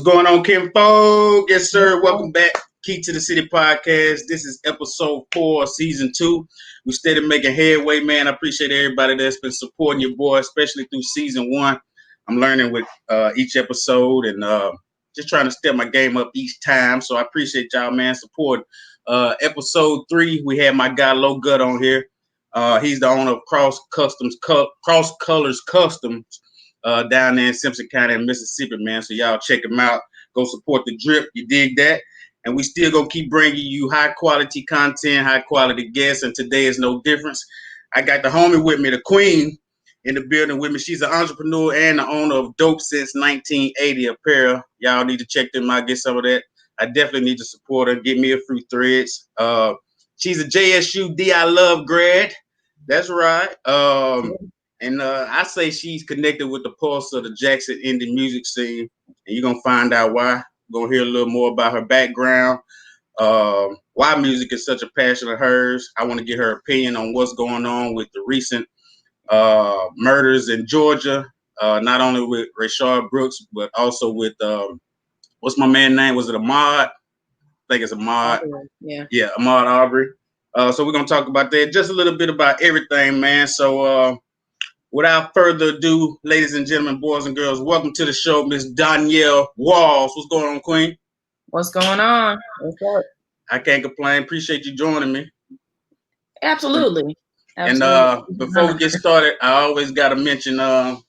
going on, kinfolk? Yes, sir. Welcome back. Key to the City podcast. This is episode 4 of season 2. We steady making headway, man. I appreciate everybody that's been supporting your boy, especially through season 1. I'm learning with each episode and just trying to step my game up each time. So I appreciate y'all, man, support. Episode 3, we had my guy Low Gut on here. He's the owner of Cross Colors Customs. Down there in Simpson County in Mississippi, man. So y'all check him out. Go support the drip. You dig that? And we still gonna keep bringing you high quality content, high quality guests. And today is no difference. I got the homie with me, the queen, in the building with me. She's an entrepreneur and the owner of Dope Since 1980 Apparel. Y'all need to check them out, get some of that. I definitely need to support her. Get me a few threads. She's a JSU I Love grad. That's right. And I say she's connected with the pulse of the Jackson indie music scene. And you're going to find out why. We're going to hear a little more about her background, why music is such a passion of hers. I want to get her opinion on what's going on with the recent murders in Georgia, not only with Rayshard Brooks, but also with, what's my man's name? Was it Ahmaud? I think it's Ahmaud. Yeah, Ahmaud Arbery. So we're going to talk about that, just a little bit about everything, man. So, without further ado, ladies and gentlemen, boys and girls, welcome to the show, Miss Donyale Walls. What's going on, Queen? What's going on? What's up? I can't complain. Appreciate you joining me. Absolutely. And before we get started, I always got to mention the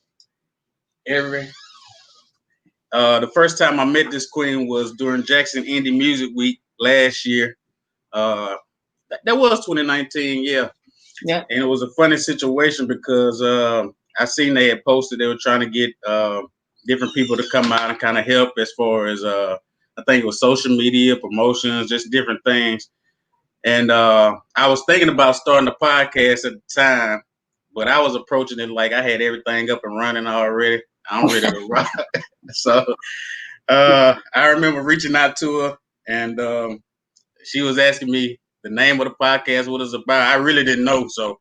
first time I met this queen was during Jackson Indie Music Week last year. That was 2019, yeah. Yeah. And it was a funny situation because I seen they had posted they were trying to get different people to come out and kind of help as far as I think it was social media promotions, just different things. And I was thinking about starting a podcast at the time, but I was approaching it like I had everything up and running already. I'm ready to rock. So I remember reaching out to her and she was asking me the name of the podcast, what it's about. I really didn't know, so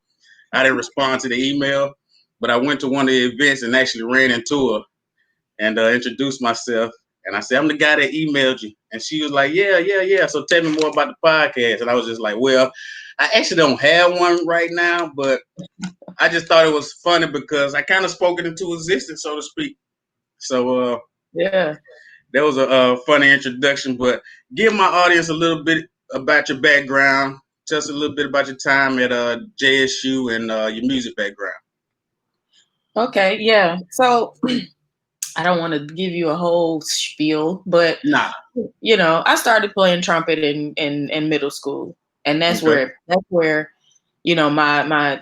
I didn't respond to the email. But I went to one of the events and actually ran into her and introduced myself. And I said, I'm the guy that emailed you. And she was like, yeah. So tell me more about the podcast. And I was just like, well, I actually don't have one right now, but I just thought it was funny because I kind of spoke it into existence, so to speak. So yeah, that was a funny introduction. But give my audience a little bit about your background, just a little bit about your time at JSU and your music background. Okay, yeah. So I don't want to give you a whole spiel, but I started playing trumpet in middle school, and that's where my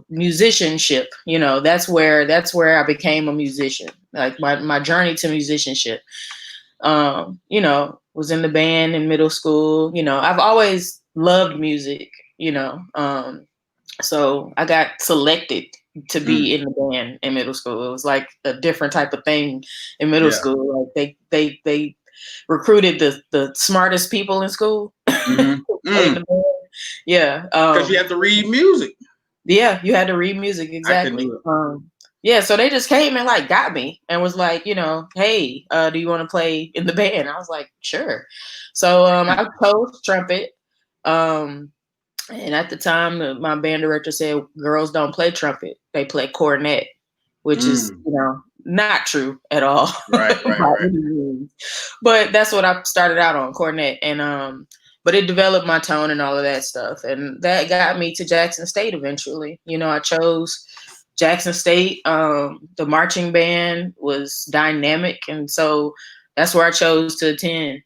musicianship, that's where I became a musician. Like my journey to musicianship. Was in the band in middle school. I've always loved music, so I got selected to be in the band in middle school. It was like a different type of thing in middle school. Like they recruited the smartest people in school. Yeah. Because you have to read music. Yeah, you had to read music, exactly. So they just came and like got me and was like, hey, do you want to play in the band? I was like, sure. So I chose trumpet. And at the time, my band director said, girls don't play trumpet. They play cornet, which is, not true at all. Right. But that's what I started out on, cornet. And but it developed my tone and all of that stuff. And that got me to Jackson State eventually. I chose Jackson State. The marching band was dynamic. And so that's where I chose to attend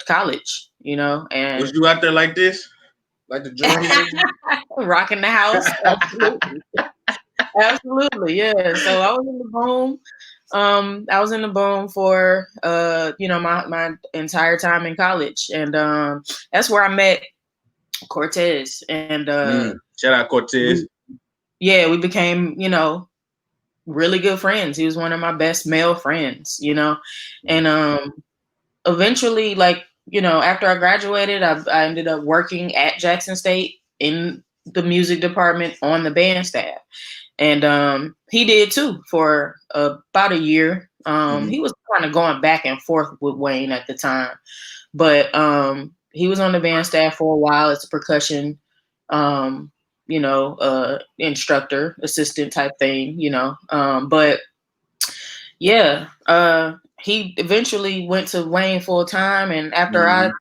college, And was you out there like this? Like the drum rocking the house. Absolutely, yeah. So I was in the boom. I was in the boom for my entire time in college, and that's where I met Cortez. And shout out Cortez. We became really good friends. He was one of my best male friends, and eventually, like. After I graduated, I ended up working at Jackson State in the music department on the band staff. And he did too for about a year. He was kind of going back and forth with Wayne at the time, but he was on the band staff for a while as a percussion, instructor, assistant type thing, but yeah, he eventually went to Wayne full time, and after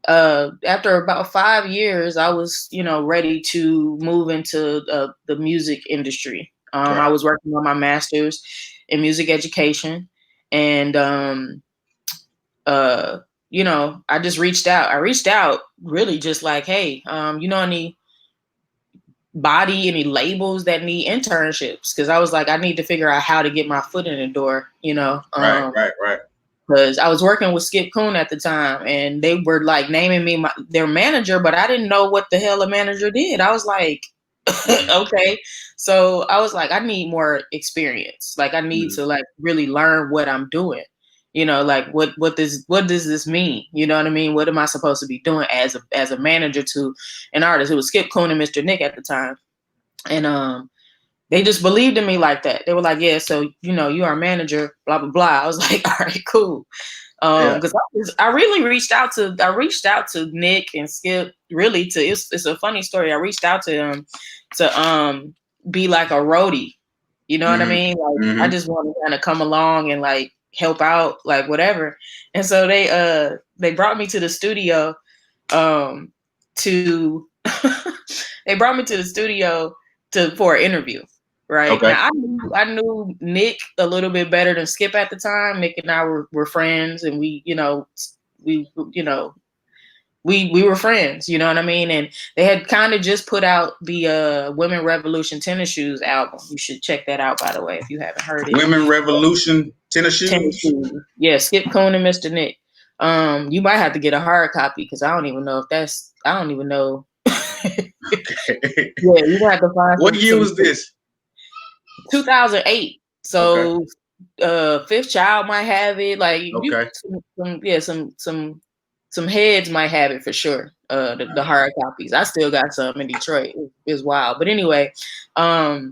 after about 5 years, I was, ready to move into the music industry. I was working on my master's in music education, and I just reached out. I reached out really just like, hey, any labels that need internships? Because I was like, I need to figure out how to get my foot in the door, Right. Because I was working with Skip Coon at the time, and they were like naming me their manager, but I didn't know what the hell a manager did. I was like, okay. So I was like, I need more experience. Like, I need to like really learn what I'm doing. Like what does this mean? You know what I mean? What am I supposed to be doing as a manager to an artist? It was Skip Coon and Mr. Nick at the time, and they just believed in me like that. They were like, yeah, so, you are a manager, blah, blah, blah. I was like, all right, cool. Because I really reached out to Nick and Skip, really it's a funny story. I reached out to him to be like a roadie. You know what I mean? Like, I just wanted to kind of come along and like help out, like whatever. And so they brought me to the studio for an interview. Right. Okay. Now I knew Nick a little bit better than Skip at the time. Nick and I were friends, and we were friends, you know what I mean? And they had kind of just put out the Women Revolution Tennis Shoes album. You should check that out, by the way, if you haven't heard it. Women Revolution Tennis Shoes? Yeah, Skip Coon and Mr. Nick. You might have to get a hard copy, because I don't even know. Okay. Yeah, you have to find. What year was this? 2008. So Fifth Child might have it. Like, some heads might have it for sure. The hard copies. I still got some in Detroit. It's wild. But anyway, so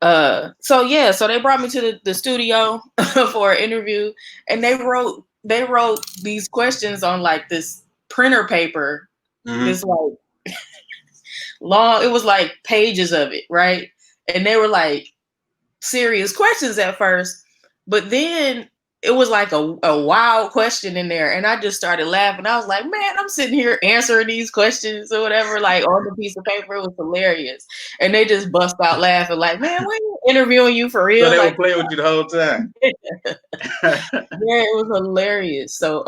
they brought me to the studio for an interview, and they wrote these questions on like this printer paper. This like long, it was like pages of it, right? And they were like serious questions at first, but then it was like a wild question in there, and I just started laughing. I was like, man, I'm sitting here answering these questions or whatever, like on the piece of paper. It was hilarious. And they just bust out laughing like, man, we're interviewing you for real. So they like, were playing with you the whole time. Yeah, it was hilarious. So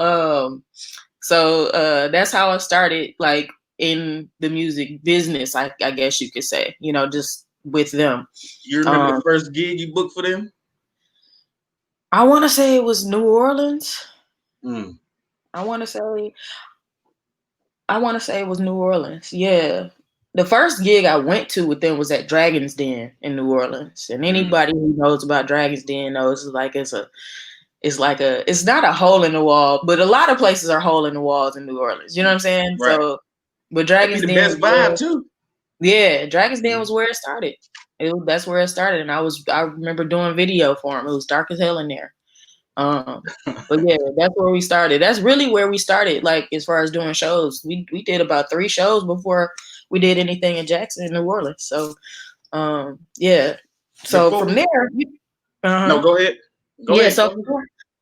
that's how I started, like, in the music business, I guess you could say, just with them. You remember the first gig you booked for them? I want to say it was New Orleans. I want to say it was New Orleans. Yeah. The first gig I went to with them was at Dragon's Den in New Orleans. And anybody who knows about Dragon's Den knows it's not a hole in the wall, but a lot of places are hole in the walls in New Orleans. You know what I'm saying? Right. So, but Dragon's Den, the best vibe too. Yeah, Dragon's Den was where it started. That's where it started, and I remember doing video for him. It was dark as hell in there. But yeah, that's where we started. That's really where we started. Like, as far as doing shows, we did about 3 shows before we did anything in Jackson, New Orleans. So, yeah. So from there, no, go ahead. Go ahead. So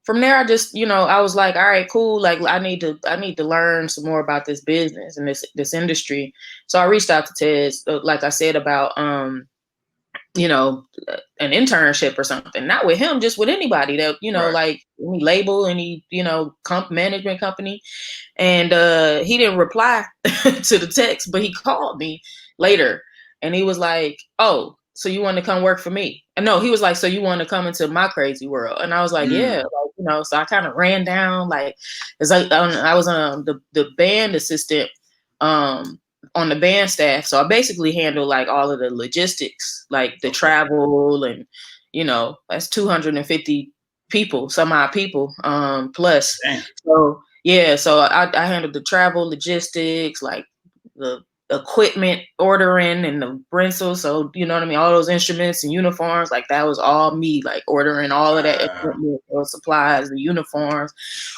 from there, I just, I was like, all right, cool. Like, I need to learn some more about this business and this industry. So I reached out to Tez, like I said, about an internship or something. Not with him, just with anybody that, like any label, any, management company. And he didn't reply to the text, but he called me later, and he was like, oh, so you want to come work for me? And no, he was like, so you want to come into my crazy world? And I was like, yeah, like, so I kind of ran down, like, it's like, I was the band assistant on the band staff. So I basically handle like all of the logistics, like the travel, and, that's 250 people, some odd people, plus. Damn. So yeah, so I handled the travel logistics, like the equipment ordering and the rental. So, you know what I mean? All those instruments and uniforms, like that was all me, like ordering all of that equipment, those supplies, the uniforms,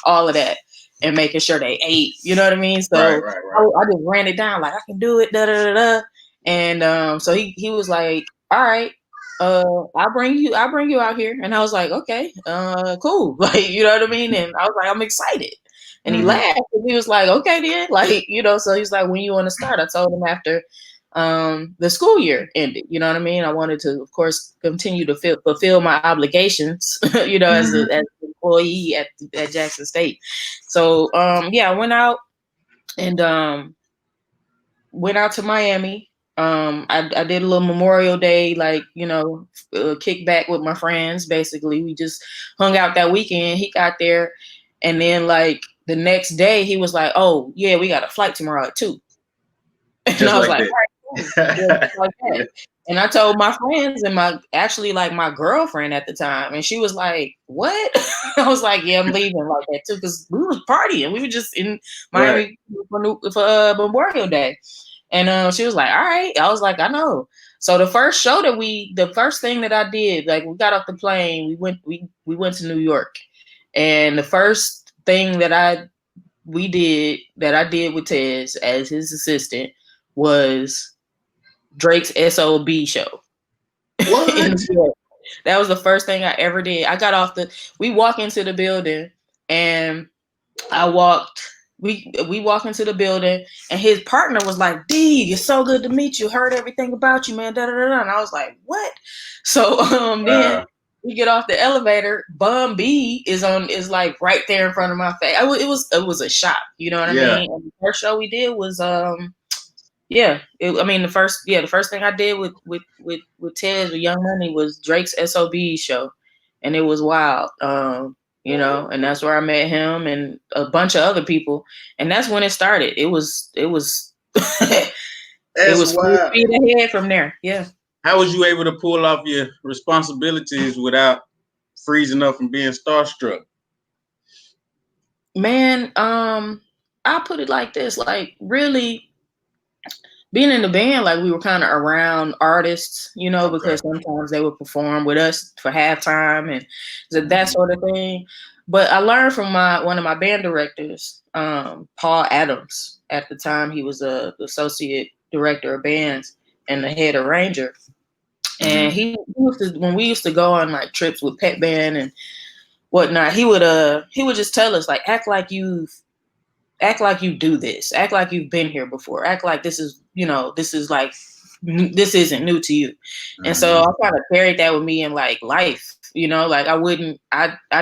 all of that, and making sure they ate, you know what I mean? So right. I just ran it down, like I can do it, da da da da. And so he was like, all right, I'll bring you out here. And I was like, okay, cool. Like, you know what I mean? And I was like, I'm excited. And he laughed and he was like, okay, then, like, you know, so he's like, when you want to start? I told him after the school year ended, you know what I mean? I wanted to, of course, continue to fulfill my obligations, you know, as an employee at Jackson State. So, yeah, I went out and went out to Miami. I did a little Memorial Day, like, you know, kick back with my friends. Basically, we just hung out that weekend. He got there, and then like the next day, he was like, "Oh yeah, we got a flight tomorrow at 2." And just I was like like, "All right, cool." Yeah, just like that. Yeah. And I told my friends and my girlfriend at the time, and she was like, "What?" I was like, "Yeah, I'm leaving like that too," because we was partying. We were just in Miami for Memorial Day. And she was like, all right. I was like, I know. So the first thing that I did, like we got off the plane, we went to New York. And the first thing that I did with Tez as his assistant was Drake's SOB show. What? That was the first thing I ever did. We walk into the building and we walk into the building and his partner was like, D, it's so good to meet you. Heard everything about you, man. Da, da, da, da. And I was like, what? So then we get off the elevator. Bum B is like right there in front of my face. It was a shock, you know what I mean? And the first show we did was the first thing I did with Tez with Young Money was Drake's SOB show, and it was wild. You know, and that's where I met him and a bunch of other people, and that's when it started. It was it was full speed ahead from there. Yeah. How was you able to pull off your responsibilities without freezing up from being starstruck? Man, I put it like this: like really being in the band, like we were kind of around artists, you know, because sometimes they would perform with us for halftime and that sort of thing. But I learned from one of my band directors, Paul Adams. At the time, he was the associate director of bands and the head arranger. And when we used to go on like trips with Pet Band and whatnot, he would just tell us like, act like you do this, act like you've been here before, act like this is like, this isn't new to you. And so I kind of carried that with me in like life, you know, like I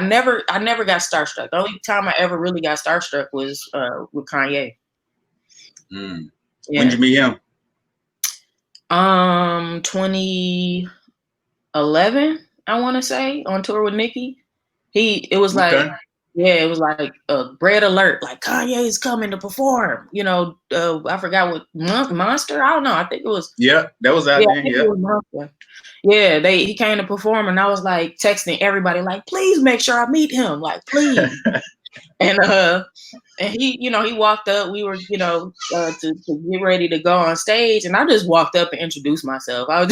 never got starstruck. The only time I ever really got starstruck was with Kanye. Yeah. When did you meet him? 2011, I want to say, on tour with Nicki. It was like a red alert, like Kanye's coming to perform. You know, I forgot what Monster. I don't know. I think it was. Yeah, that was out there. Yeah. Yeah, he came to perform, and I was like texting everybody, like, please make sure I meet him, like, please. And he, you know, he walked up. We were, you know, to get ready to go on stage, and I just walked up and introduced myself. I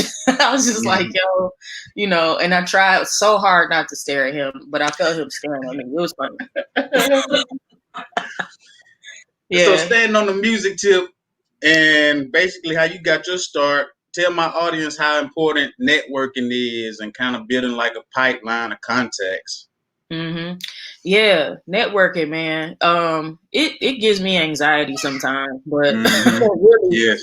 was just like, yo, you know, and I tried so hard not to stare at him, but I felt him staring at me. It was funny. Yeah. So staying on the music tip, and basically how you got your start. Tell my audience how important networking is, and kind of building like a pipeline of contacts. Yeah, networking, man. It gives me anxiety sometimes, but really, yes.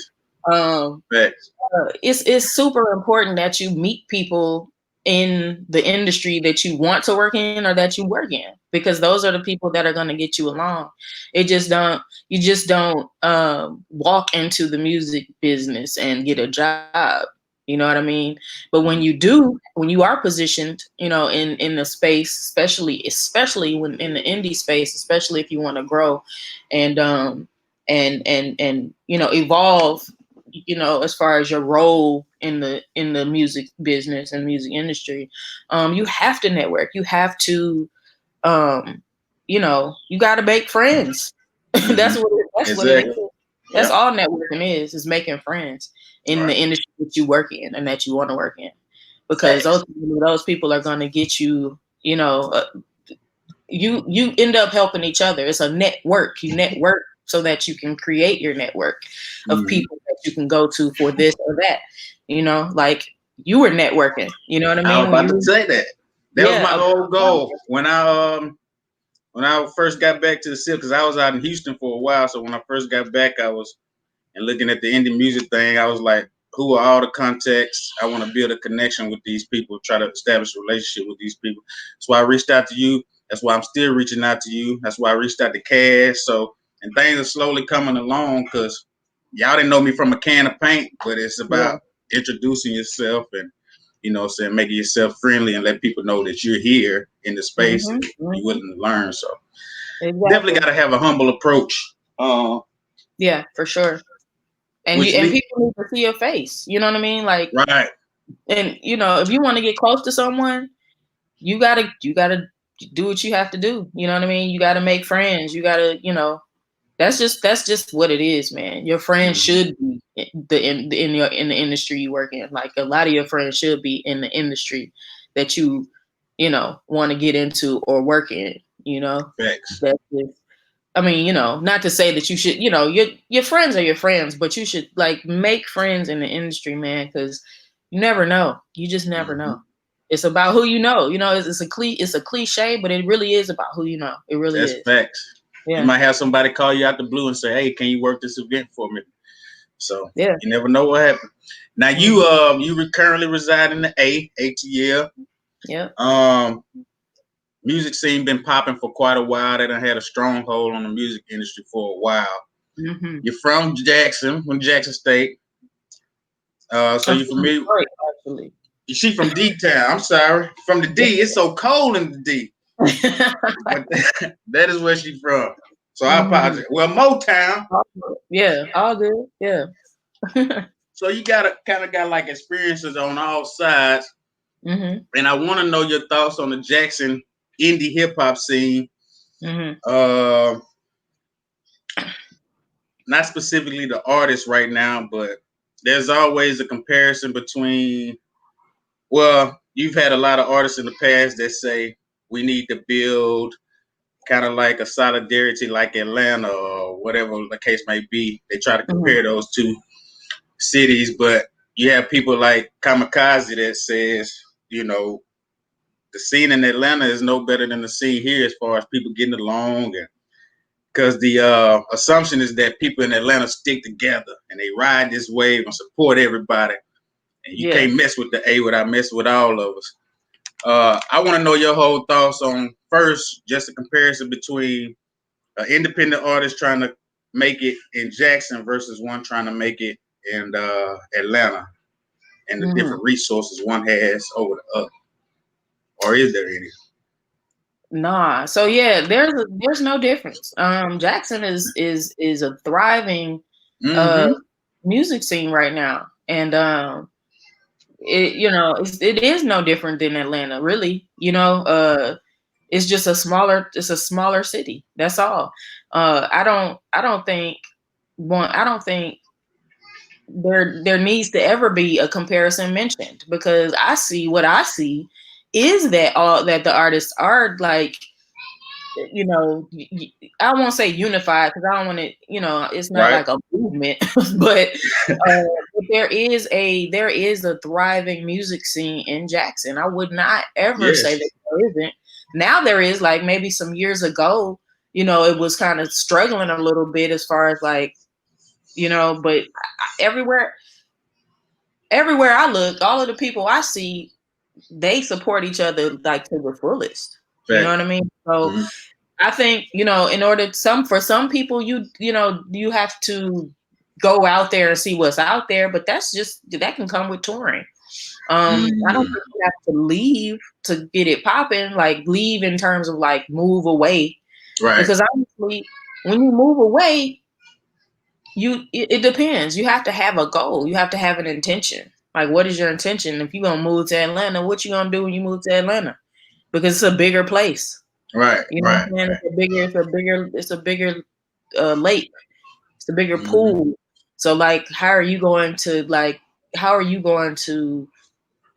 It's super important that you meet people in the industry that you want to work in or that you work in, because those are the people that are going to get you along. You just don't walk into the music business and get a job. You know what I mean? But when you are positioned, you know, in the space, especially when in the indie space, especially if you want to grow and you know, evolve, you know, as far as your role in the music business and music industry, you have to network. You have to, you know, you got to make friends. That's what it is. That's all networking is making friends in the industry that you work in and that you want to work in, because those people are going to get you, you know, you end up helping each other. It's a network. You network so that you can create your network of people that you can go to for this or that. You know, like you were networking. You know what I mean? I was about to say that. That was my whole goal when I first got back to the city, because I was out in Houston for a while. So when I first got back, I was looking at the indie music thing. I was like, who are all the contacts? I want to build a connection with these people, try to establish a relationship with these people. That's why I reached out to you. That's why I'm still reaching out to you. That's why I reached out to Cash. So, and things are slowly coming along, because y'all didn't know me from a can of paint, but it's about introducing yourself and, you know, saying, making yourself friendly and let people know that you're here in the space and you're willing to learn. So definitely got to have a humble approach. Yeah, for sure. And people need to see your face. You know what I mean? Like, and you know, if you want to get close to someone, you gotta do what you have to do. You know what I mean? You gotta make friends. You gotta, you know, that's just what it is, man. Your friends should be in the industry you work in. Like a lot of your friends should be in the industry that you know, want to get into or work in. You know, Facts. That's just, I mean, you know, not to say that you should, you know, your friends are your friends, but you should like make friends in the industry, man, because you never know. You just never know. It's about who you know. You know, it's a cliche, but it really is about who you know. It really is. That's facts. Yeah. You might have somebody call you out the blue and say, "Hey, can you work this event for me?" So you never know what happened. Now you currently reside in the ATL. Yeah. Music scene been popping for quite a while. They done had a stronghold on the music industry for a while. You're from Jackson State. So you familiar? Actually. She from D-Town. I'm sorry. From the D. It's so cold in the D. But that is where she's from. So I apologize. Well, Motown. Yeah, all good. Yeah. So you kind of got like experiences on all sides. And I want to know your thoughts on the Jackson indie hip hop scene. Not specifically the artists right now, but there's always a comparison between, well, you've had a lot of artists in the past that say we need to build kind of like a solidarity like Atlanta or whatever the case may be. They try to compare those two cities, but you have people like Kamikaze that says, you know, the scene in Atlanta is no better than the scene here as far as people getting along, and because the assumption is that people in Atlanta stick together and they ride this wave and support everybody, and you can't mess with the A without messing with all of us. I want to know your whole thoughts on, first, just a comparison between an independent artist trying to make it in Jackson versus one trying to make it in Atlanta, and the different resources one has over the other. Or is there any? Nah. So yeah, there's no difference. Jackson is a thriving music scene right now, and it is no different than Atlanta, really. You know, it's just a smaller city. That's all. I don't think there needs to ever be a comparison mentioned, because what I see is that the artists are like, you know, I won't say unified, because I don't want to, you know, it's not like a movement, but there is a thriving music scene in Jackson. I would not ever say that there isn't. Now there is, like maybe some years ago, you know, it was kind of struggling a little bit as far as like, you know, but everywhere I look, all of the people I see, they support each other like to the fullest. You know what I mean? So I think, you know, for some people, you know, you have to go out there and see what's out there, but that can come with touring. I don't think you have to leave to get it popping, like leave in terms of like move away. Right. Because honestly, when you move away, it depends. You have to have a goal. You have to have an intention. Like, what is your intention? If you're gonna move to Atlanta, what you gonna do when you move to Atlanta? Because it's a bigger place. Right. You know what I'm saying? It's a bigger lake. It's the bigger pool. So like, how are you going to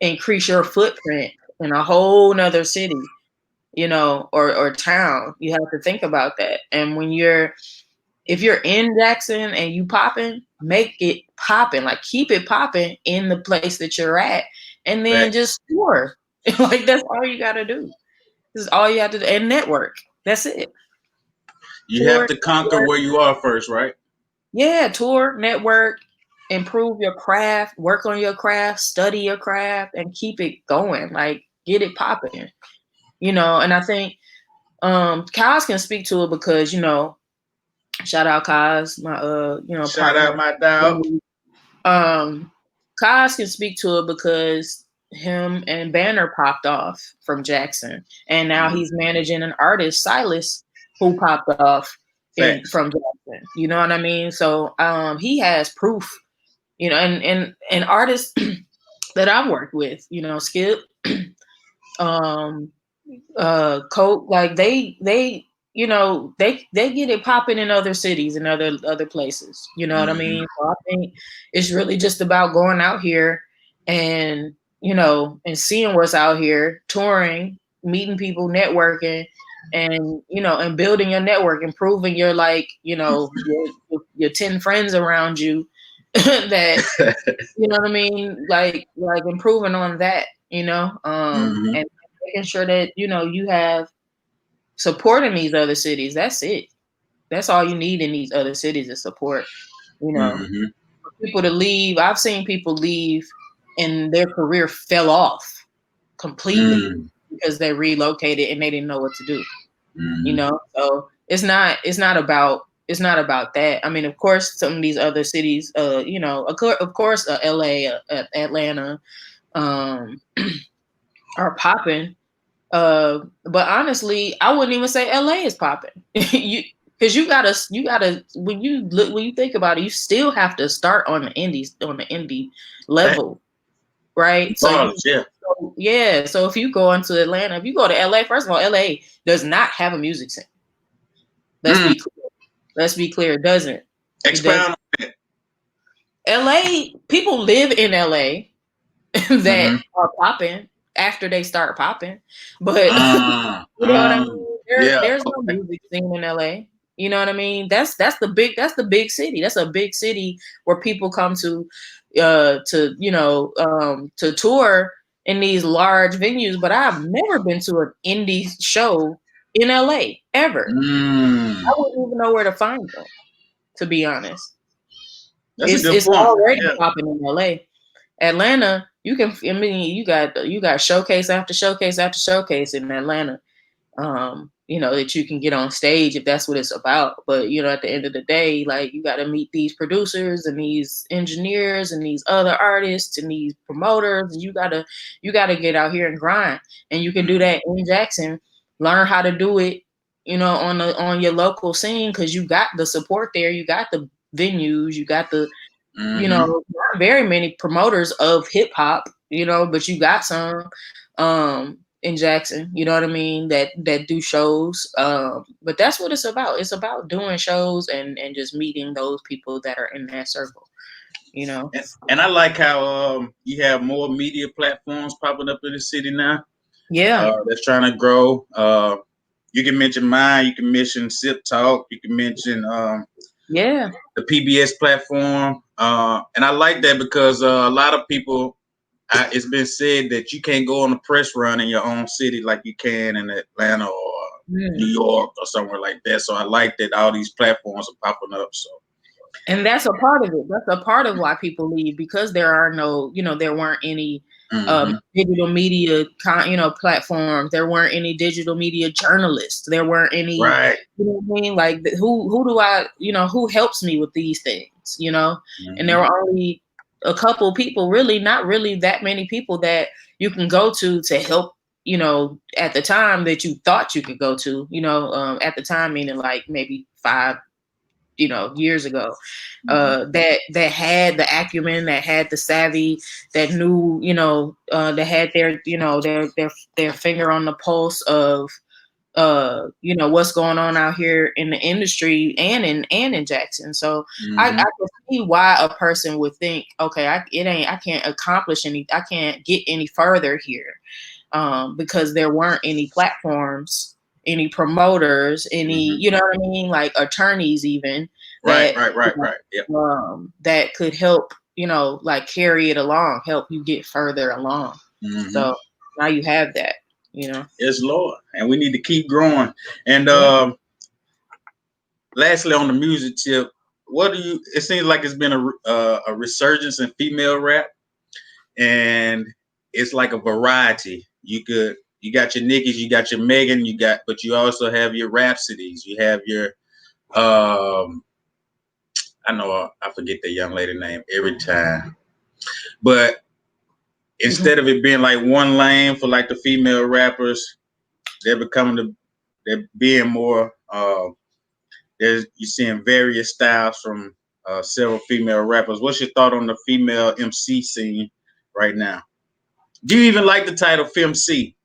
increase your footprint in a whole nother city, or town? You have to think about that. And if you're in Jackson and you popping, make it popping, like keep it popping in the place that you're at, and then just tour. Like that's all you got to do. This is all you have to do, and network. That's it. You have to conquer where you are first, right? Yeah, tour, network, improve your craft, work on your craft, study your craft, and keep it going. Like get it popping. And I think Kaz can speak to it because, shout out Kaz, my shout partner. out my dog. Kaz can speak to it because him and Banner popped off from Jackson, and now he's managing an artist, Silas, who popped off from Jackson. You know what I mean? So he has proof, and artists that I've worked with, Skip, Coke, like they get it popping in other cities and other places. You know what I mean? So I think it's really just about going out here and and seeing what's out here, touring, meeting people, networking, and and building your network, improving your your 10 friends around you that you know what I mean, like improving on that, and making sure that you have support in these other cities. That's it. That's all you need in these other cities is support. For people to leave, I've seen people leave and their career fell off completely because they relocated and they didn't know what to do. So it's not about that. I mean, of course, some of these other cities, of course, LA, Atlanta, are popping. But honestly, I wouldn't even say LA is popping. Because you gotta when you think about it, you still have to start on the indie level, right? So if you go into Atlanta, if you go to LA, first of all, LA does not have a music scene. Let's be clear, it doesn't. Expound on it. LA, people live in LA that are popping after they start popping, but you know what I mean? There's no music scene in LA. You know what I mean? That's the big city. That's a big city where people come to tour in these large venues. But I've never been to an indie show in LA ever. I wouldn't even know where to find them, to be honest. It's already popping in LA. Atlanta, you got showcase after showcase after showcase in Atlanta. That you can get on stage if that's what it's about. But at the end of the day, like you got to meet these producers and these engineers and these other artists and these promoters, and you gotta get out here and grind. And you can do that in Jackson. Learn how to do it, on your local scene, because you got the support there. You got the venues. You got the not very many promoters of hip hop, but you got some in Jackson, you know what I mean, that do shows. But that's what it's about. It's about doing shows and just meeting those people that are in that circle, And I like how you have more media platforms popping up in the city now. Yeah. That's trying to grow. You can mention mine, you can mention Sip Talk, you can mention the PBS platform. And I like that because a lot of people, it's been said that you can't go on a press run in your own city like you can in Atlanta or New York or somewhere like that. So I like that all these platforms are popping up. So, and that's a part of it. That's a part of why people leave, because there are no, there weren't any digital media, platforms. There weren't any digital media journalists. There weren't any, right. You know what I mean? Like who do I, who helps me with these things, And there were only a couple people, really, not really that many people that you can go to help, at the time that you thought you could go to, at the time, meaning like maybe 5 years ago, that had the acumen, that had the savvy, that knew, that had their, their finger on the pulse of what's going on out here in the industry and in Jackson. So I can see why a person would think, okay, I can't accomplish I can't get any further here, because there weren't any platforms, any promoters, any, you know what I mean, like attorneys even right. Yep. That could help, like carry it along, help you get further along. So now you have that. Yes, Lord, and we need to keep growing. And lastly, on the music tip, it seems like it's been a resurgence in female rap, and it's like a variety. You got your Nickies, you got your Megan, but you also have your Rhapsodies. You have your I forget the young lady name every time, but instead of it being like one lane for like the female rappers, they're being more. You're seeing various styles from several female rappers. What's your thought on the female MC scene right now? Do you even like the title FemC?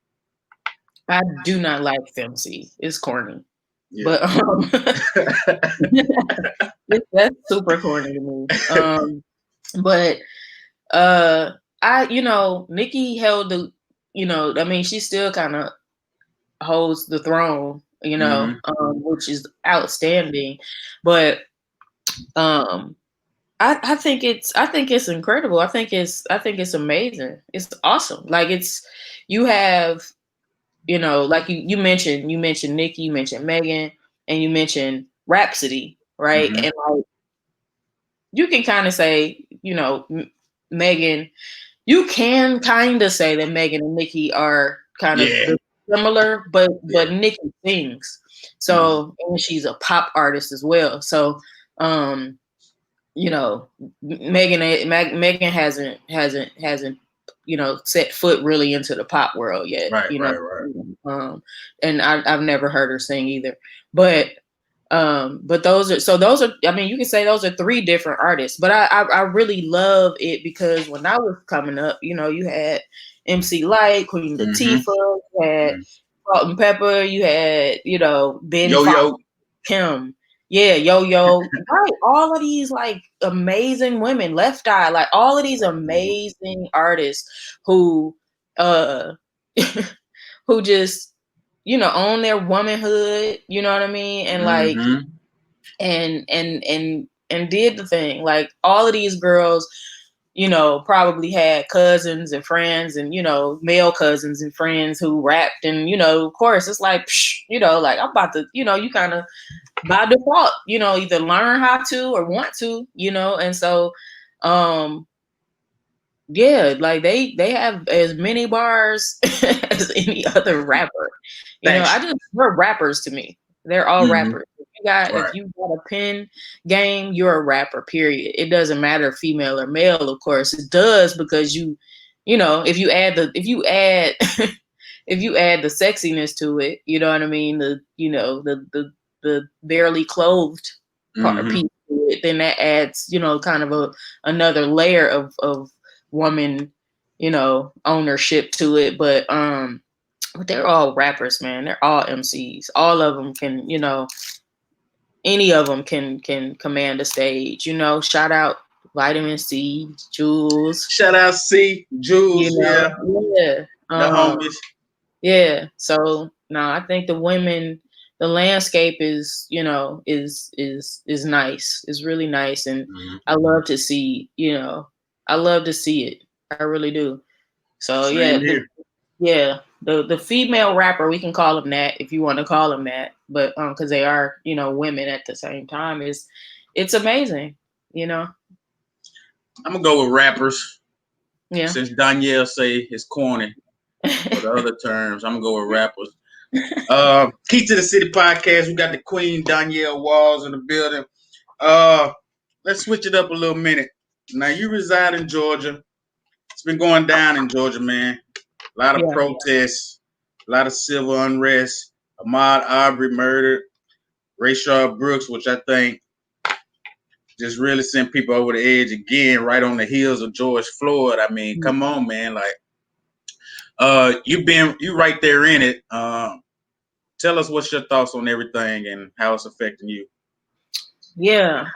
I do not like FemC. It's corny. Yeah. But that's super corny to me. But Nicki held the, she still kind of holds the throne, which is outstanding. But I think it's incredible. I think it's amazing. It's awesome. Like you have, like you mentioned Nicki, you mentioned Megan, and you mentioned Rhapsody, right? And like you can kind of say, Megan, you can kind of say that Megan and Nicki are kind of similar, but Nicki sings, so and she's a pop artist as well. So, Megan hasn't set foot really into the pop world yet. Right. And I've never heard her sing either. But those are, I mean, you can say those are three different artists, but I really love it because when I was coming up, you had MC Lyte, Queen Latifah, you had Salt and Pepper, you had, Ben Yo-Yo, Kim. Yeah, Yo-Yo, right? All of these like amazing women, Left Eye, like all of these amazing artists who who just own their womanhood, you know what I mean? And like and did the thing. Like all of these girls, probably had cousins and friends and, male cousins and friends who rapped. And, of course, it's like, like I'm about to, you kind of by default, either learn how to or want to, and so, yeah, like they have as many bars as any other rapper. They're rappers to me. They're all rappers. If you got a pen game, you're a rapper, period. It doesn't matter female or male, of course. It does because if you add if you add the sexiness to it, you know what I mean? The barely clothed piece to it, then that adds, kind of another layer of woman, ownership to it. But they're all rappers, man. They're all MCs. All of them can, any of them can command a stage. Shout out Vitamin C, Jules. Shout out C, Jules. Yeah. The homies. Yeah. So no, I think the landscape is, is nice. It's really nice, and I love to see. I love to see it. I really do. So the female rapper, we can call them that if you want to call them that, but because they are women at the same time, it's amazing. I'm gonna go with rappers. Yeah. Since Donyale say it's corny, for the other terms, I'm gonna go with rappers. Key to the City podcast. We got the Queen Donyale Walls in the building. Let's switch it up a little minute. Now you reside in Georgia. It's been going down in Georgia, man. A lot of protests, a lot of civil unrest. Ahmaud Arbery murdered. Rayshard Brooks, which I think just really sent people over the edge again, right on the heels of George Floyd. I mean, come on, man. Like, you right there in it. tell us what's your thoughts on everything and how it's affecting you. Yeah.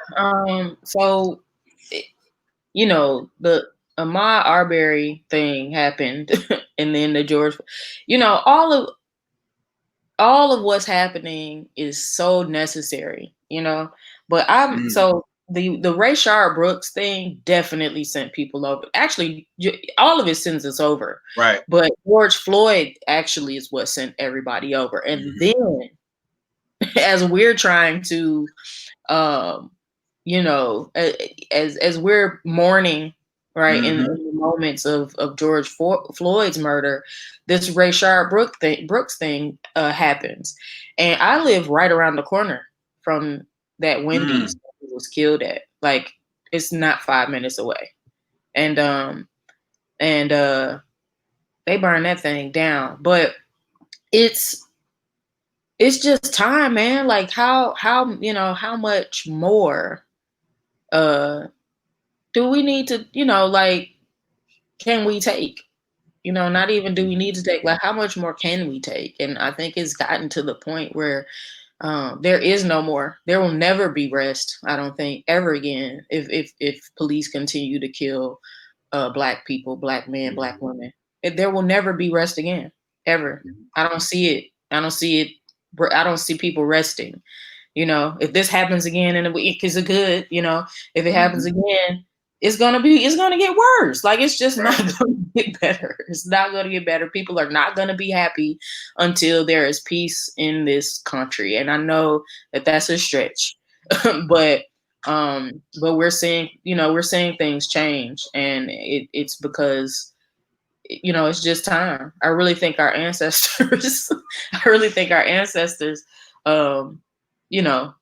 So, you know, the Ahmaud Arbery thing happened, and then the George, you know, all of what's happening is so necessary, you know. But so the Rayshard Brooks thing definitely sent people over. Actually, all of it sends us over. Right. But George Floyd actually is what sent everybody over. And then as we're trying to you know, as we're mourning, right, in the moments of George Floyd's murder, this Rayshard Brooks thing happens, and I live right around the corner from that Wendy's he was killed at. Like, it's not 5 minutes away, and they burned that thing down. But it's just time, man. Like, how you know, how much more do we need to, you know, like, can we take? You know, not even do we need to take, like, how much more can we take? And I think it's gotten to the point where there is no more. There will never be rest, I don't think, ever again, if police continue to kill Black people, Black men, Black women. There will never be rest again, ever. I don't see it. I don't see it. I don't see people resting. You know, if this happens again in a week, is it good? You know, if it happens again, it's gonna get worse. Like, it's just not gonna get better. It's not gonna get better. People are not gonna be happy until there is peace in this country. And I know that that's a stretch, but we're seeing, you know, we're seeing things change, and it's because, you know, it's just time. I really think our ancestors, you know,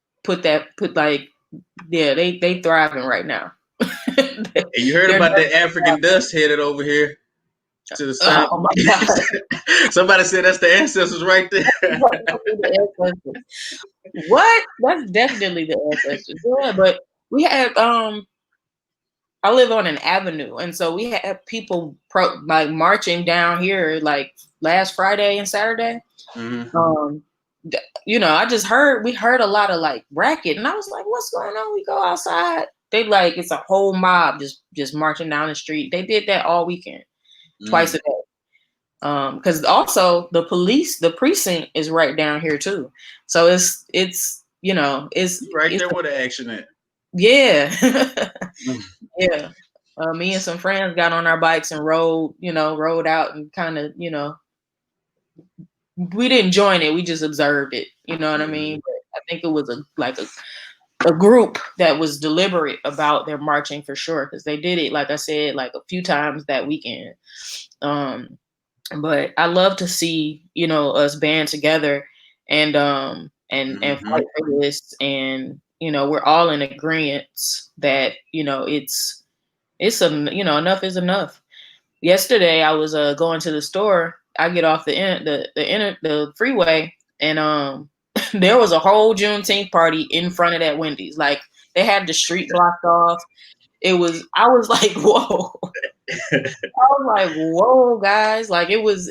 they thriving right now. And you heard about the African dust headed over here to the south. Oh my God. Somebody said that's the ancestors right there. What? That's definitely the ancestors. Yeah, but we had I live on an avenue, and so we had people like marching down here like last Friday and Saturday. You know, we heard a lot of like racket, and I was like, what's going on? We go outside. They like, it's a whole mob just marching down the street. They did that all weekend, twice a day. Because also the precinct is right down here too. So it's you know, it's right there where the action at. Yeah. Yeah. Me and some friends got on our bikes and rode out and kind of, you know, we didn't join it. We just observed it. You know what I mean? But I think it was a group that was deliberate about their marching for sure, because they did it, like I said, like a few times that weekend. But I love to see, you know, us band together and fight for this, and you know, we're all in agreement that, you know, it's you know, enough is enough. Yesterday I was going to the store. I get off the freeway, and there was a whole Juneteenth party in front of that Wendy's. Like, they had the street blocked off. I was like, whoa. I was like, whoa, guys. Like, it was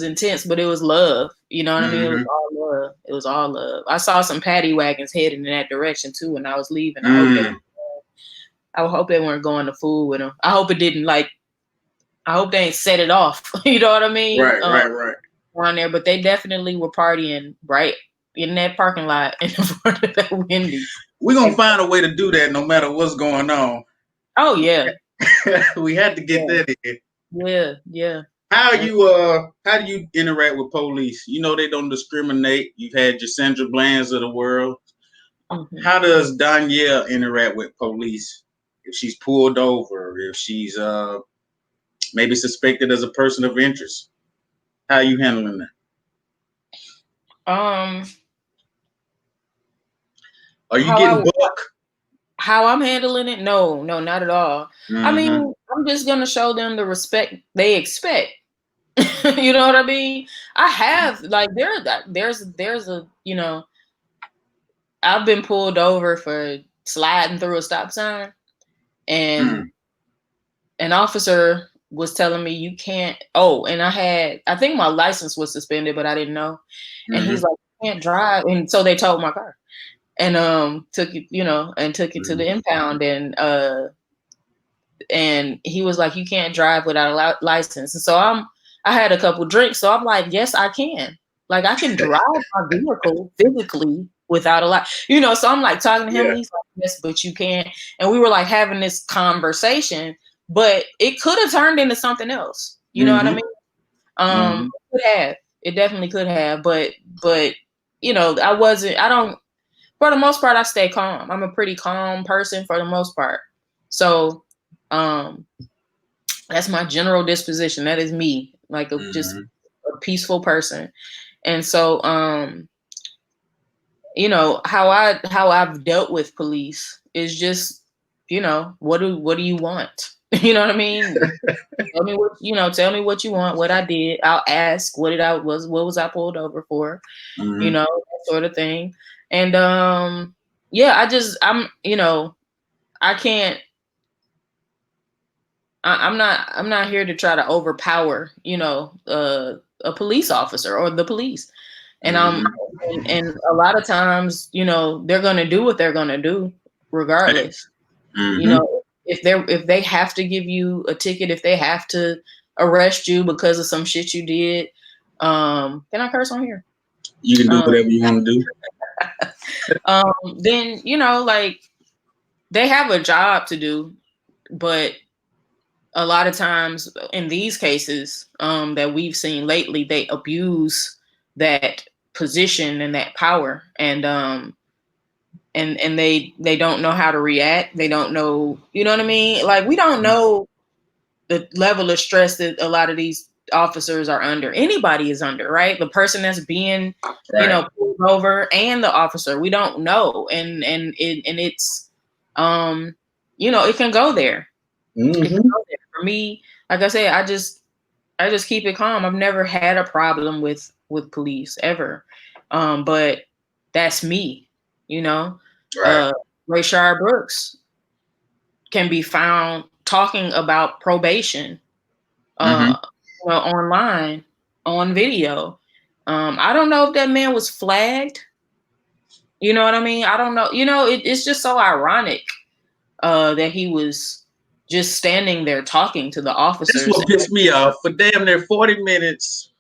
intense, but it was love. You know what I mean? It was all love. It was all love. I saw some paddy wagons heading in that direction too when I was leaving. I hope they weren't going to fool with them. I hope they ain't set it off. You know what I mean? Right. On there, but they definitely were partying right in that parking lot in front of that Wendy's. We're gonna find a way to do that no matter what's going on. Oh yeah. We had to get that in. Yeah. How do you interact with police? You know, they don't discriminate. You've had your Sandra Blands of the world. How does Donyale interact with police? If she's pulled over, if she's maybe suspected as a person of interest, how are you handling that? Are you getting buck? How I'm handling it? No, not at all. I mean, I'm just gonna show them the respect they expect. You know what I mean? I have, like, there's a, you know, I've been pulled over for sliding through a stop sign, and an officer was telling me you can't. Oh, and I think my license was suspended, but I didn't know. And he's like, you can't drive. And so they towed my car and took it, took it to the impound. And he was like, you can't drive without a license. And so I had a couple drinks. So I'm like, yes, I can. Like, I can drive my vehicle physically without a license. So I'm like talking to him. And he's like, yes, but you can't. And we were like having this conversation, but it could have turned into something else. You know what I mean? It could have. It definitely could have. But for the most part, I stay calm. I'm a pretty calm person for the most part. So, that's my general disposition. That is me, like just a peaceful person. And so, how I've dealt with police is just, what do you want? You know what I mean? Tell me what you want, what I did. I'll ask what was I pulled over for, that sort of thing. And I can't. I'm not here to try to overpower, a police officer or the police. And and a lot of times, they're gonna do what they're gonna do, regardless. If they have to give you a ticket, if they have to arrest you because of some shit you did, can I curse on here? You can do whatever you want to do. Then they have a job to do, but a lot of times in these cases that we've seen lately, they abuse that position and that power, and they don't know how to react. They don't know, you know what I mean? Like, we don't know the level of stress that a lot of these officers are under. Anybody is under, right? The person that's being, pulled over and the officer, we don't know. And it's, it can go there. It can go there. For me, like I said, I just keep it calm. I've never had a problem with police ever. But that's me, Rayshard Brooks can be found talking about probation online on video. I don't know if that man was flagged. You know what I mean? I don't know. It's just so ironic that he was just standing there talking to the officers. That's what pissed me off. For damn near 40 minutes,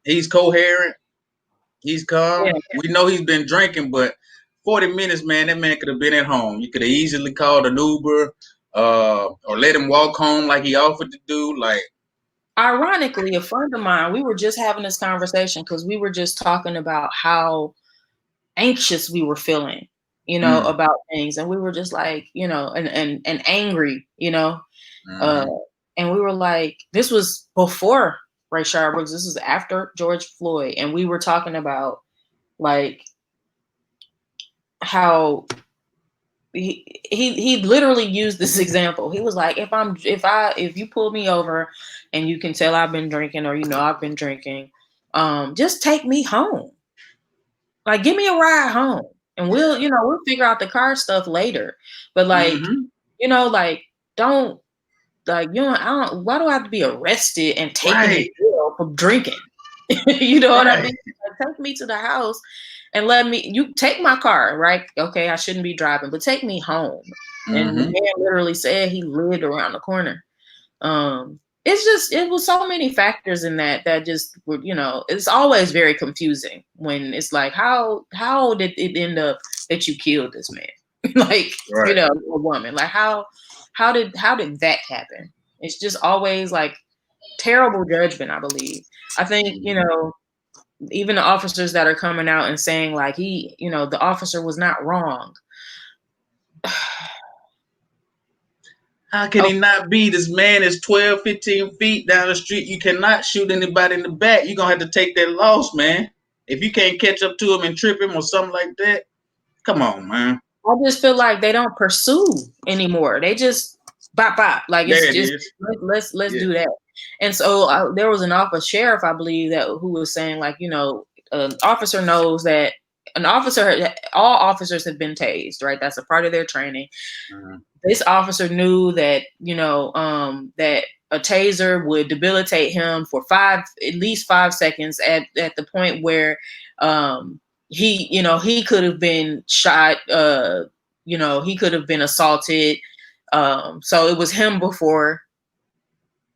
he's coherent. He's calm. Yeah. We know he's been drinking, but 40 minutes, man, that man could have been at home. You could have easily called an Uber or let him walk home like he offered to do. Like, ironically, a friend of mine, we were just having this conversation because we were just talking about how anxious we were feeling, about things. And we were just like, and angry, and we were like, this was before Rayshard Brooks. This was after George Floyd. And we were talking about like how he literally used this example. He was like, if you pull me over and you can tell I've been drinking, or I've been drinking, just take me home. Like, give me a ride home, and we'll figure out the car stuff later. But like, don't why do I have to be arrested and taken to jail for drinking? You know what I mean? Like, take me to the house and you take my car, right? Okay, I shouldn't be driving, but take me home. And the man literally said he lived around the corner. It was so many factors in that just were, it's always very confusing when it's like, how did it end up that you killed this man? Like, a woman, like how did that happen? It's just always like terrible judgment, I believe. I think, even the officers that are coming out and saying like the officer was not wrong. How can he not be? This man is 12, 15 feet down the street. You cannot shoot anybody in the back. You're going to have to take that loss, man. If you can't catch up to him and trip him or something like that, come on, man. I just feel like they don't pursue anymore. They just bop. Like, let's do that. And so there was an sheriff, I believe, who was saying like, an officer knows that all officers have been tased, right? That's a part of their training. This officer knew that, that a taser would debilitate him for at least 5 seconds at the point where he could have been shot, he could have been assaulted. So it was him before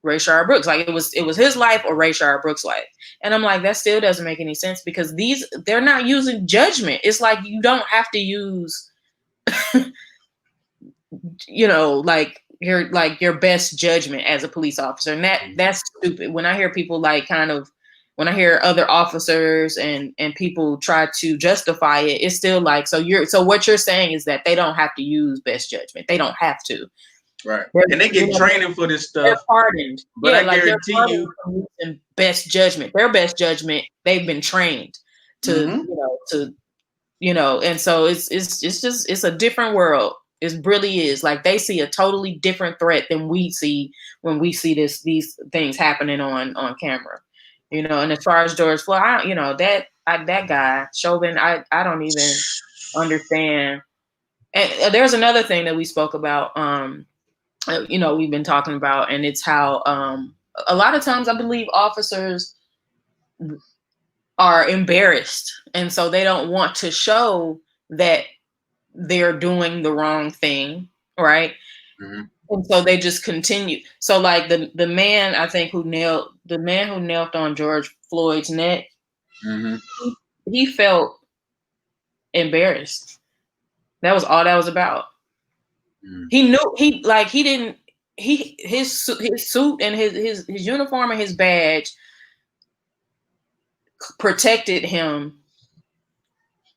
Rayshard Brooks. Like it was his life or Rayshard Brooks' life. And I'm like, that still doesn't make any sense because they're not using judgment. It's like you don't have to use like your best judgment as a police officer. And that's stupid. When I hear people when I hear other officers and people try to justify it, it's still like, so what you're saying is that they don't have to use best judgment. They don't have to. Right. And they get training for this stuff. They're pardoned. But I guarantee you best judgment. Their best judgment, they've been trained to, and so it's a different world. It really is. Like they see a totally different threat than we see when we see these things happening on camera. And as far as George Floyd, that guy, Chauvin, I don't even understand. And there's another thing that we spoke about, we've been talking about, and it's how a lot of times I believe officers are embarrassed. And so they don't want to show that they're doing the wrong thing. Right. Mm-hmm. And so they just continue. So like the man, I think who knelt on George Floyd's neck, mm-hmm. he felt embarrassed. That was all that was about. Mm. He knew his suit and his uniform and his badge protected him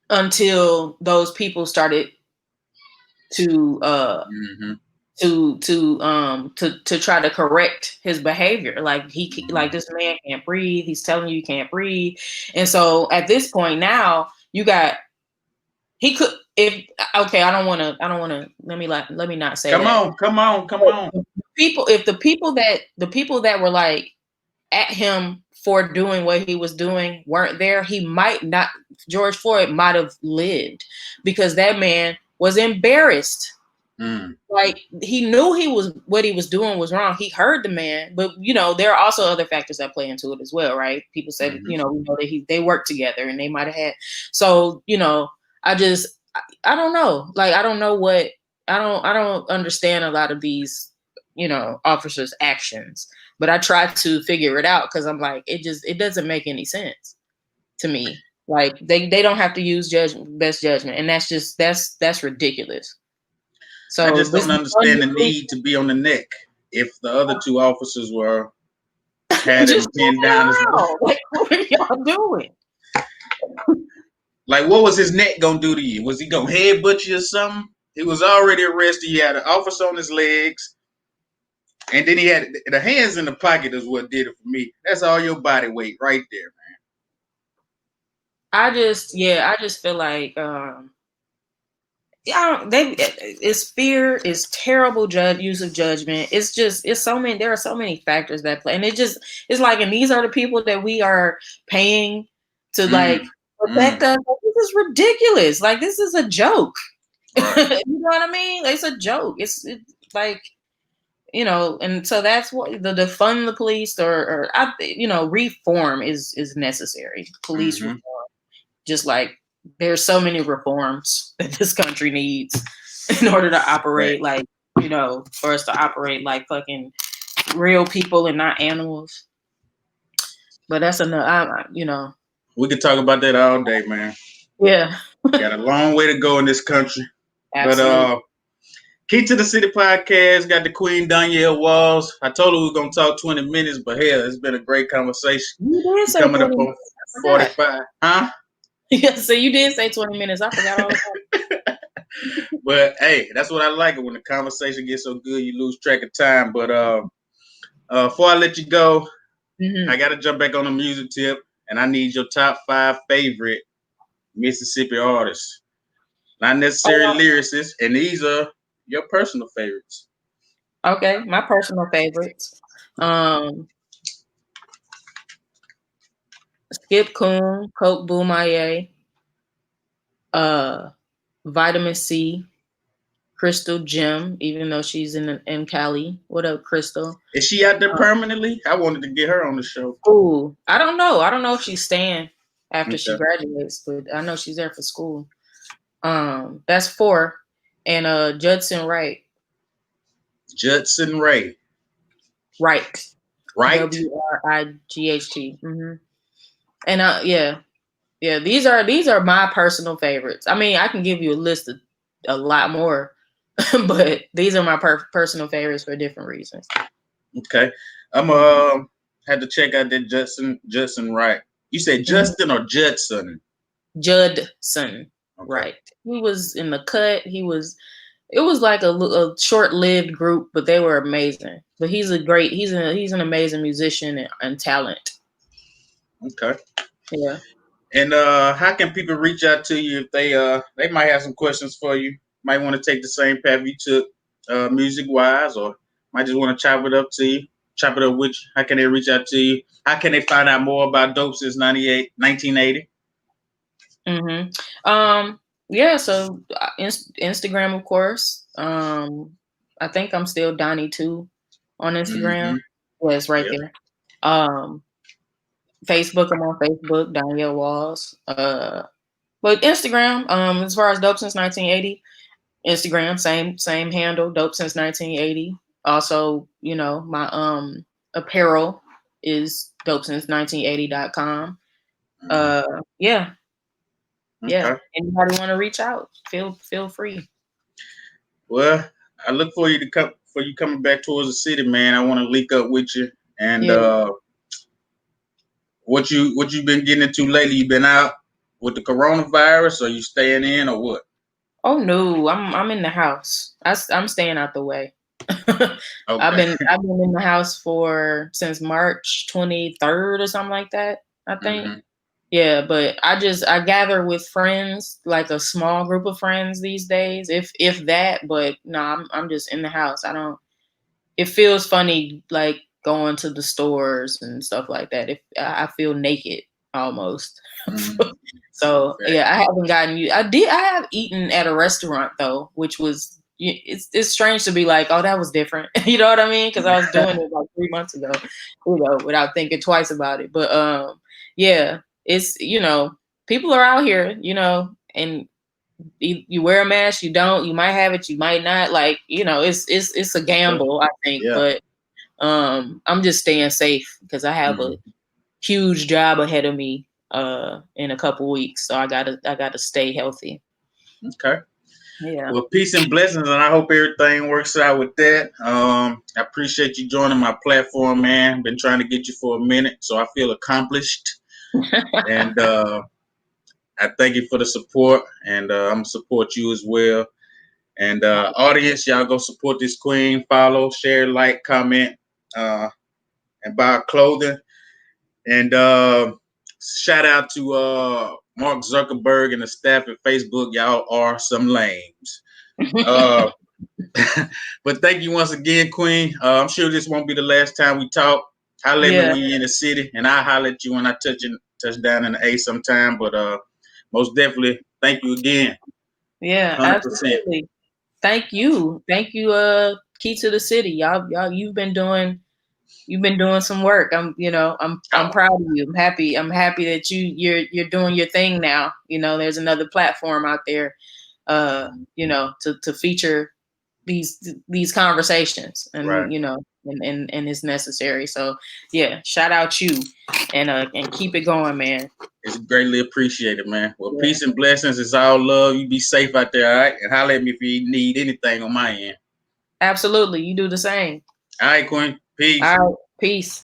until those people started to mm-hmm. to try to correct his behavior. Like like this man can't breathe. He's telling you can't breathe. And so at this point now you got, he could, I don't want to, let me not say come that. Come on. The people that were like at him for doing what he was doing weren't there, George Floyd might have lived, because that man was embarrassed. Mm. Like he knew what he was doing was wrong. He heard the man, but there are also other factors that play into it as well, right? People said, mm-hmm. We know that they worked together and they might have had. So I don't know. Like I don't understand a lot of these officers' actions, but I try to figure it out because I'm like, it doesn't make any sense to me. Like they don't have to use best judgment, and that's ridiculous. So I just don't understand the need to be on the neck if the other two officers had him pinned down as well. Like, what are y'all doing? Like, what was his neck gonna do to you? Was he gonna headbutt you or something? He was already arrested. He had an officer on his legs, and then he had the hands in the pocket. Is what did it for me. That's all your body weight right there, man. I just feel like it's fear, it's terrible use of judgment. It's so many, there are so many factors that play. And it's like, and these are the people that we are paying to like protect us. This is ridiculous. Like, this is a joke. Right. You know what I mean? It's a joke. It's like, and so that's what the defund the police or reform is necessary. Police reform. Just like, there's so many reforms that this country needs in order to operate like, for us to operate like fucking real people and not animals. But that's enough, We could talk about that all day, man. Yeah. Got a long way to go in this country. Absolutely. But Key to the City podcast got the Queen Donyale Walls. I told her we were going to talk 20 minutes, but hell, it's been a great conversation. You did say coming up on 45. Huh? Yeah, so you did say 20 minutes. I forgot all about it. But hey, that's what I like it when the conversation gets so good you lose track of time. But before I let you go, I got to jump back on the music tip, and I need your top 5 favorite Mississippi artists. Not necessarily lyricists, and these are your personal favorites. Okay, my personal favorites. Skip Coon, Coke Boomaye, Vitamin C, Crystal Gem, even though she's in Cali. What up, Crystal? Is she out there permanently? I wanted to get her on the show. Oh, I don't know. I don't know if she's staying after Okay. she graduates, but I know she's there for school. That's 4. And Judson Wright. Judson Ray. Right. Right. WRIGHT. Mm-hmm. And yeah. These are my personal favorites. I mean, I can give you a list of a lot more, but these are my personal favorites for different reasons. Okay, I'm had to check out that Judson Wright. You say Justin or Judson? Judson, okay. Right. He was in the cut. It was like a short-lived group, but they were amazing. But he's an amazing musician and talent. Okay. Yeah. And how can people reach out to you if they might have some questions for you? Might want to take the same path you took, music wise, or might just want to chop it up with you. How can they reach out to you? How can they find out more about Dope since 1980? Yeah, so Instagram, of course. I think I'm still Donnie 2 on Instagram. Mm-hmm. Yeah, it's right there. Facebook, I'm on Facebook, Donyale Walls. But Instagram, as far as Dope since 1980, Instagram, same handle, Dope since 1980. Also, my apparel is dope since 1980.com. Yeah. Okay. Yeah. Anybody want to reach out? Feel free. Well, I look for you coming back towards the city, man. I want to link up with you. And what you been getting into lately? You been out with the coronavirus, or you staying in, or what? Oh no, I'm in the house. I'm staying out the way. Okay. I've been in the house since March 23rd or something like that, I think. Mm-hmm. Yeah, but I gather with friends, like a small group of friends these days, if that. But no, I'm just in the house. It feels funny, like going to the stores and stuff like that. I feel naked almost. Mm-hmm. So yeah, I haven't gotten you. I have eaten at a restaurant though, which was it's strange to be like, oh, that was different. You know what I mean? Because I was doing it like 3 months ago, without thinking twice about it. But yeah, it's people are out here, and you wear a mask, you don't, you might have it, you might not. Like it's a gamble, I think. Yeah. But I'm just staying safe because I have a huge job ahead of me in a couple weeks, so I gotta stay healthy. Okay. Yeah. Well, peace and blessings, and I hope everything works out with that. I appreciate you joining my platform, man. Been trying to get you for a minute, so I feel accomplished. And I thank you for the support, and I'm gonna support you as well. And audience, y'all go support this queen. Follow, share, like, comment, and buy clothing. And shout out to Mark Zuckerberg and the staff at Facebook. Y'all are some lames. But thank you once again, Queen. I'm sure this won't be the last time we talk. Holler at me when you're in the city, and I'll holler at you when I touch down in the A sometime. But most definitely, thank you again. Yeah, 100%. Absolutely. Thank you, Key to the City. Y'all, you've been doing some work. I'm proud of you. I'm happy that you're doing your thing now. There's another platform out there, to feature these conversations, and right. And it's necessary. So yeah, shout out you, and keep it going, man. It's greatly appreciated, man. Well, yeah. Peace and blessings. It's all love. You be safe out there, all right? And holler at me if you need anything on my end. Absolutely. You do the same. All right, Queen. Peace. All right. Peace.